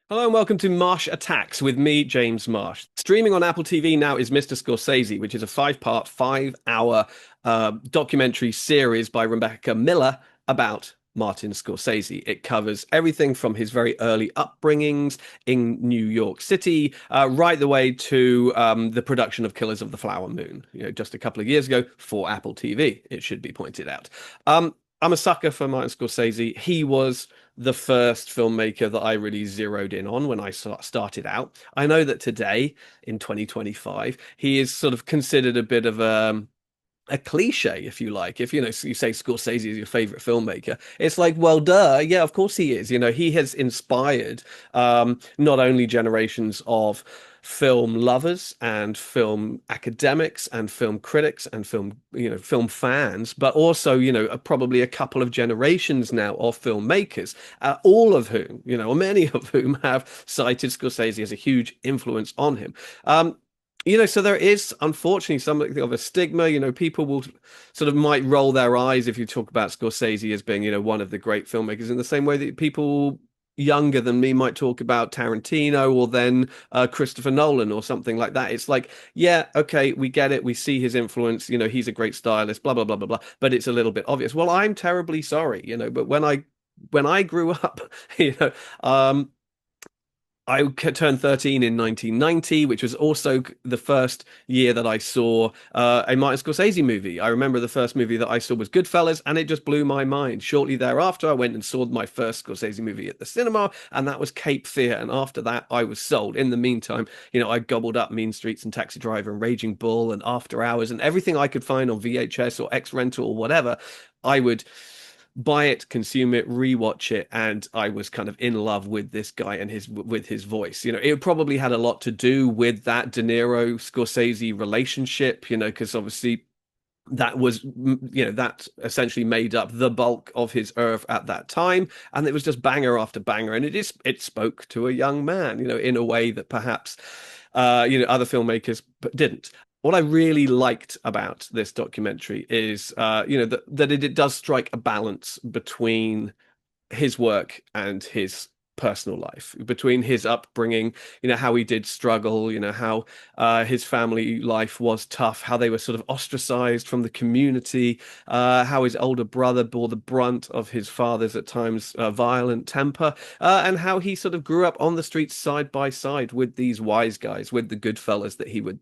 Hello and welcome to Marsh Attacks with me, James Marsh. Streaming on Apple TV now is Mr. Scorsese, which is a five-part, 5-hour documentary series by Rebecca Miller about Martin Scorsese. It covers everything from his very early upbringings in New York City, right the way to the production of Killers of the Flower Moon, just a couple of years ago for Apple TV, it should be pointed out. I'm a sucker for Martin Scorsese. He was the first filmmaker that I really zeroed in on when I started out. I know that today, in 2025, he is sort of considered a bit of a cliche, if you like. If you say Scorsese is your favorite filmmaker, it's like, well, duh, yeah, of course he is. He has inspired not only generations of film lovers and film academics and film critics and film fans, but also probably a couple of generations now of filmmakers, all of whom, or many of whom have cited Scorsese as a huge influence on him. So there is unfortunately something of a stigma. People will sort of might roll their eyes if you talk about Scorsese as being, one of the great filmmakers, in the same way that people younger than me might talk about Tarantino or then Christopher Nolan or something like that. It's like, yeah, okay, we get it. We see his influence. He's a great stylist, blah, blah, blah, blah, blah. But it's a little bit obvious. Well, I'm terribly sorry, but when I grew up, you know, um, I turned 13 in 1990, which was also the first year that I saw a Martin Scorsese movie. I remember the first movie that I saw was Goodfellas, and it just blew my mind. Shortly thereafter, I went and saw my first Scorsese movie at the cinema, and that was Cape Fear. And after that, I was sold. In the meantime, I gobbled up Mean Streets and Taxi Driver and Raging Bull and After Hours and everything I could find on VHS or X Rental or whatever. I would buy it, consume it, rewatch it, and I was kind of in love with this guy and his voice. It probably had a lot to do with that De Niro Scorsese relationship, because obviously that was that essentially made up the bulk of his oeuvre at that time, and it was just banger after banger, and it spoke to a young man, in a way that perhaps other filmmakers didn't. What I really liked about this documentary is, that it does strike a balance between his work and his personal life, between his upbringing, how he did struggle, how his family life was tough, how they were sort of ostracized from the community, how his older brother bore the brunt of his father's at times violent temper, and how he sort of grew up on the streets side by side with these wise guys, with the good fellas that he would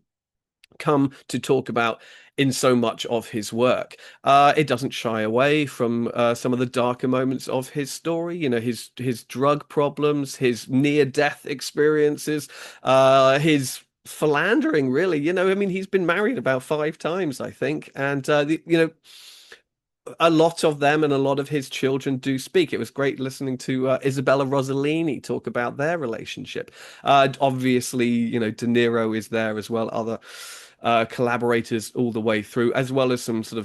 come to talk about in so much of his work. It doesn't shy away from some of the darker moments of his story, his drug problems, his near-death experiences, his philandering, really. I mean, he's been married about 5 times, I think, and a lot of them and a lot of his children do speak. It was great listening to Isabella Rossellini talk about their relationship. Obviously, De Niro is there as well, other collaborators all the way through, as well as some sort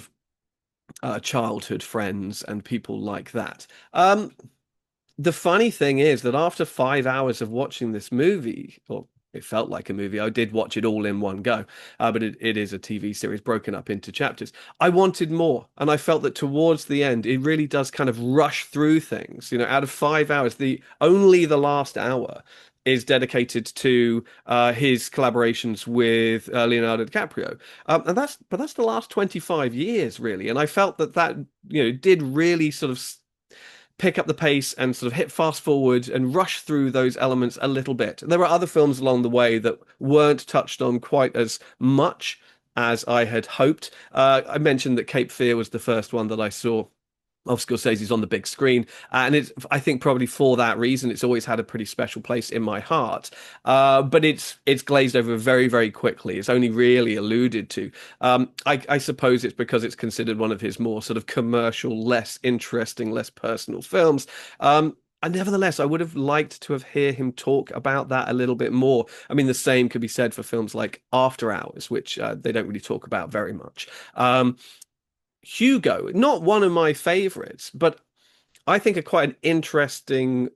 of childhood friends and people like that. The funny thing is that after 5 hours of watching this movie, or it felt like a movie. I did watch it all in one go, but it is a TV series broken up into chapters. I wanted more, and I felt that towards the end, it really does kind of rush through things. Out of 5 hours, the last hour is dedicated to his collaborations with Leonardo DiCaprio, but that's the last 25 years really, and I felt that did really sort of pick up the pace and sort of hit fast forward and rush through those elements a little bit. There were other films along the way that weren't touched on quite as much as I had hoped. I mentioned that Cape Fear was the first one that I saw of Scorsese's on the big screen, and I think probably for that reason it's always had a pretty special place in my heart. But it's glazed over very, very quickly. It's only really alluded to. I suppose it's because it's considered one of his more sort of commercial, less interesting, less personal films. And nevertheless, I would have liked to have hear him talk about that a little bit more. I mean, the same could be said for films like After Hours, which they don't really talk about very much. Hugo, not one of my favorites, but I think a quite an interesting,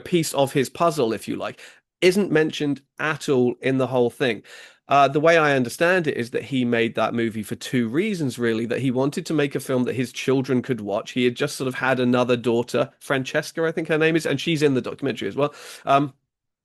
piece of his puzzle, if you like, isn't mentioned at all in the whole thing. The way I understand it is that he made that movie for two reasons, really. That he wanted to make a film that his children could watch. He had just sort of had another daughter, Francesca, I think her name is, and she's in the documentary as well.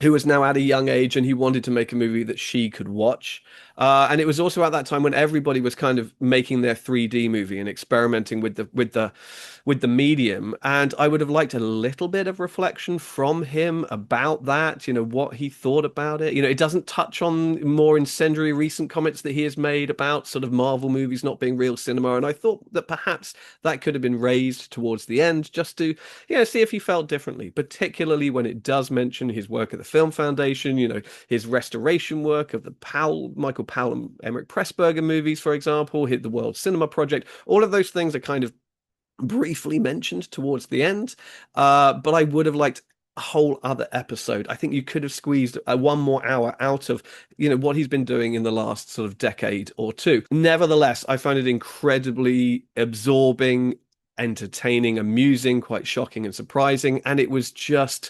Who was now at a young age, and he wanted to make a movie that she could watch. And it was also at that time when everybody was kind of making their 3D movie and experimenting with the medium. And I would have liked a little bit of reflection from him about that, what he thought about it. It doesn't touch on more incendiary recent comments that he has made about sort of Marvel movies not being real cinema. And I thought that perhaps that could have been raised towards the end just to, see if he felt differently, particularly when it does mention his work at the Film Foundation, his restoration work of the Michael Powell and Emmerich Pressburger movies, for example, hit the World Cinema Project. All of those things are kind of briefly mentioned towards the end, but I would have liked a whole other episode. I think you could have squeezed one more hour out of, what he's been doing in the last sort of decade or two. Nevertheless, I find it incredibly absorbing, entertaining, amusing, quite shocking and surprising, and it was just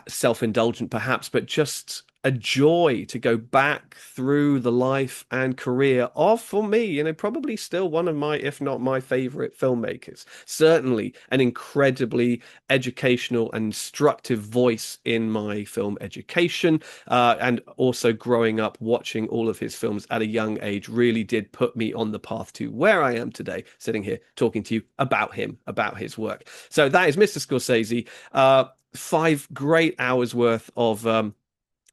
self-indulgent perhaps, but just a joy to go back through the life and career of, for me, probably still one of my, if not my favorite filmmakers. Certainly an incredibly educational and instructive voice in my film education. And also growing up watching all of his films at a young age really did put me on the path to where I am today, sitting here talking to you about him, about his work. So that is Mr. Scorsese. 5 great hours worth of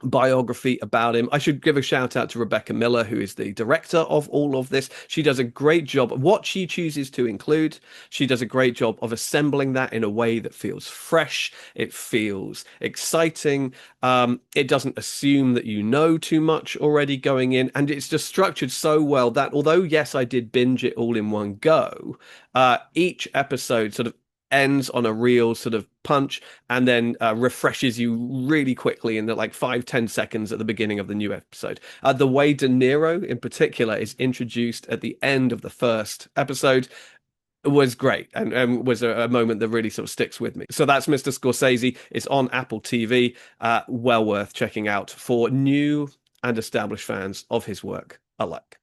biography about him. I should give a shout out to Rebecca Miller, who is the director of all of this. She does a great job. What she chooses to include, she does a great job of assembling that in a way that feels fresh. It feels exciting. It doesn't assume that you know too much already going in, and it's just structured so well that although, yes, I did binge it all in one go, each episode sort of ends on a real sort of punch and then refreshes you really quickly in the like 5-10 seconds at the beginning of the new episode. The way De Niro in particular is introduced at the end of the first episode was great, and was a moment that really sort of sticks with me. So that's Mr. Scorsese. It's on Apple TV. Well worth checking out for new and established fans of his work alike.